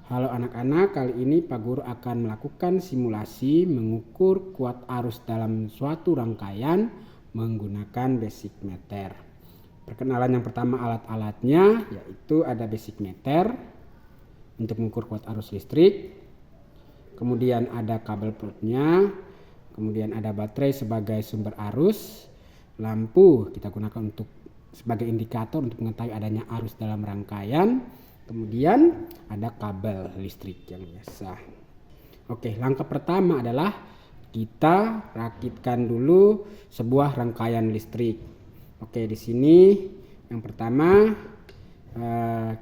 Halo anak-anak, kali ini Pak Guru akan melakukan simulasi mengukur kuat arus dalam suatu rangkaian menggunakan basic meter. Perkenalan yang pertama alat-alatnya, yaitu ada basic meter untuk mengukur kuat arus listrik. Kemudian ada kabel plugnya, kemudian ada baterai sebagai sumber arus, lampu kita gunakan untuk sebagai indikator untuk mengetahui adanya arus dalam rangkaian. Kemudian ada kabel listrik yang biasa. Oke, langkah pertama adalah kita rakitkan dulu sebuah rangkaian listrik. Oke, di sini yang pertama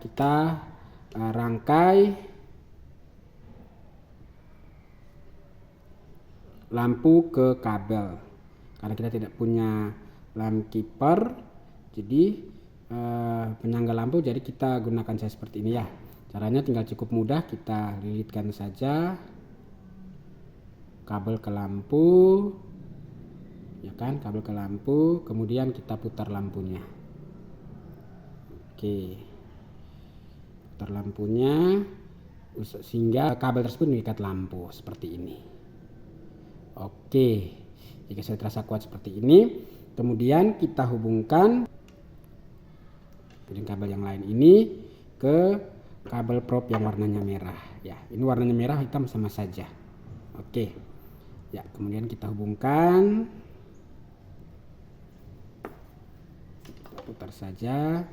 kita rangkai lampu ke kabel. Karena kita tidak punya lamp keeper, jadi penyangga lampu, jadi kita gunakan saya seperti ini ya. Caranya tinggal cukup mudah, kita lilitkan saja kabel ke lampu, ya kan, kabel ke lampu, kemudian kita putar lampunya. Oke, putar lampunya sehingga kabel tersebut mengikat lampu seperti ini. Oke, jika sudah terasa kuat seperti ini, kemudian kita hubungkan kabel yang lain ini ke kabel prop yang warnanya merah ya. Ini warnanya merah, hitam sama saja. Oke ya, kemudian kita hubungkan, putar saja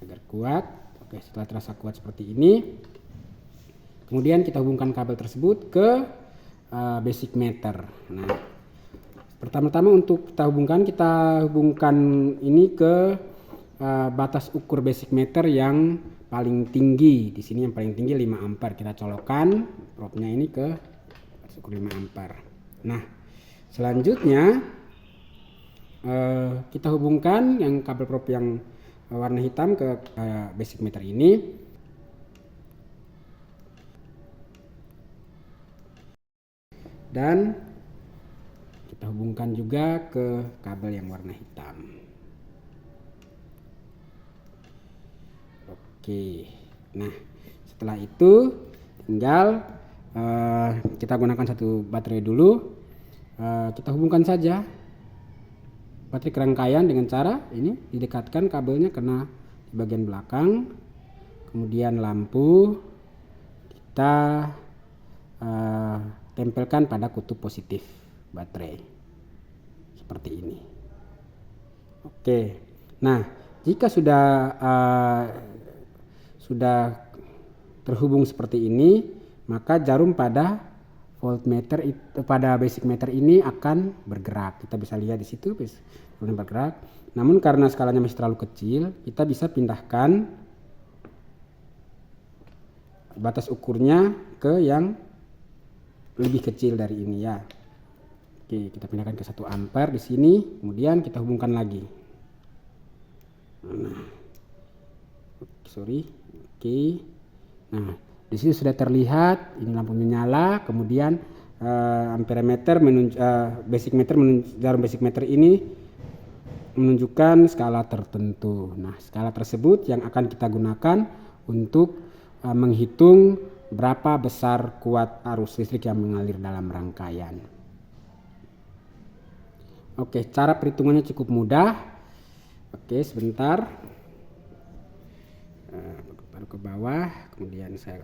agar kuat. Oke, setelah terasa kuat seperti ini, kemudian kita hubungkan kabel tersebut ke basic meter. Nah, pertama-tama untuk kita hubungkan ini ke batas ukur basic meter yang paling tinggi. Di sini yang paling tinggi 5 ampere. Kita colokkan propnya ini ke batas ukur 5 ampere. Nah, selanjutnya kita hubungkan yang kabel prop yang warna hitam ke basic meter ini. Dan kita hubungkan juga ke kabel yang warna hitam. Oke, nah setelah itu tinggal kita gunakan satu baterai dulu. Kita hubungkan saja baterai ke rangkaian dengan cara ini, didekatkan kabelnya kena di bagian belakang. Kemudian lampu kita tempelkan pada kutub positif baterai seperti ini. Oke, nah jika sudah terhubung seperti ini, maka jarum pada voltmeter pada basic meter ini akan bergerak. Kita bisa lihat di situ bergerak. Namun karena skalanya masih terlalu kecil, kita bisa pindahkan batas ukurnya ke yang lebih kecil dari ini ya. Oke, kita pindahkan ke 1 ampere di sini, kemudian kita hubungkan lagi. Nah, Oke. Nah, di sini sudah terlihat ini lampunya nyala, kemudian amperemeter jarum basic meter ini menunjukkan skala tertentu. Nah, skala tersebut yang akan kita gunakan untuk menghitung berapa besar kuat arus listrik yang mengalir dalam rangkaian. Oke, cara perhitungannya cukup mudah. Oke, sebentar. Taruh ke bawah, kemudian saya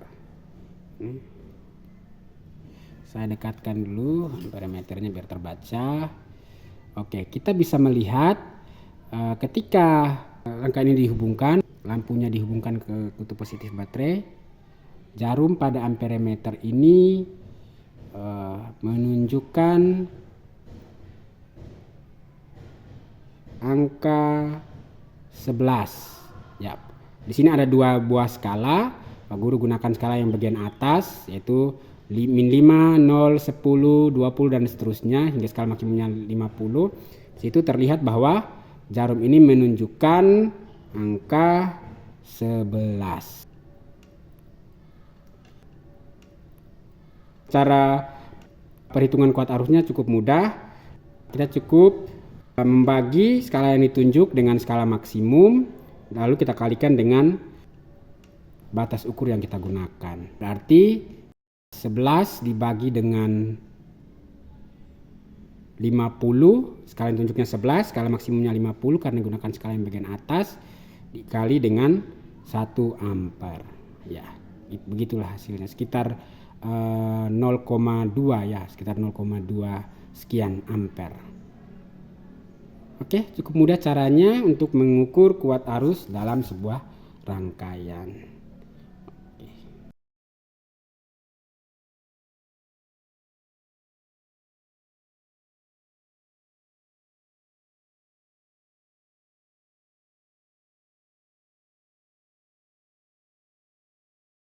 dekatkan dulu amperemeternya biar terbaca. Oke, kita bisa melihat ketika rangkaian ini dihubungkan, lampunya dihubungkan ke kutub positif baterai, jarum pada amperemeter ini menunjukkan angka 11 ya. Di sini ada 2 buah skala. Pak Guru gunakan skala yang bagian atas, yaitu min 5, 0, 10, 20 dan seterusnya hingga skala maksimumnya 50. Di situ terlihat bahwa jarum ini menunjukkan angka 11. Cara perhitungan kuat arusnya cukup mudah. Kita cukup membagi skala yang ditunjuk dengan skala maksimum, lalu kita kalikan dengan batas ukur yang kita gunakan. Berarti 11 dibagi dengan 50, skala tunjuknya 11, skala maksimumnya 50 karena gunakan skala yang bagian atas, dikali dengan 1 ampere. Ya, begitulah hasilnya, sekitar 0,2 ya, sekitar 0,2 sekian ampere. Oke, cukup mudah caranya untuk mengukur kuat arus dalam sebuah rangkaian.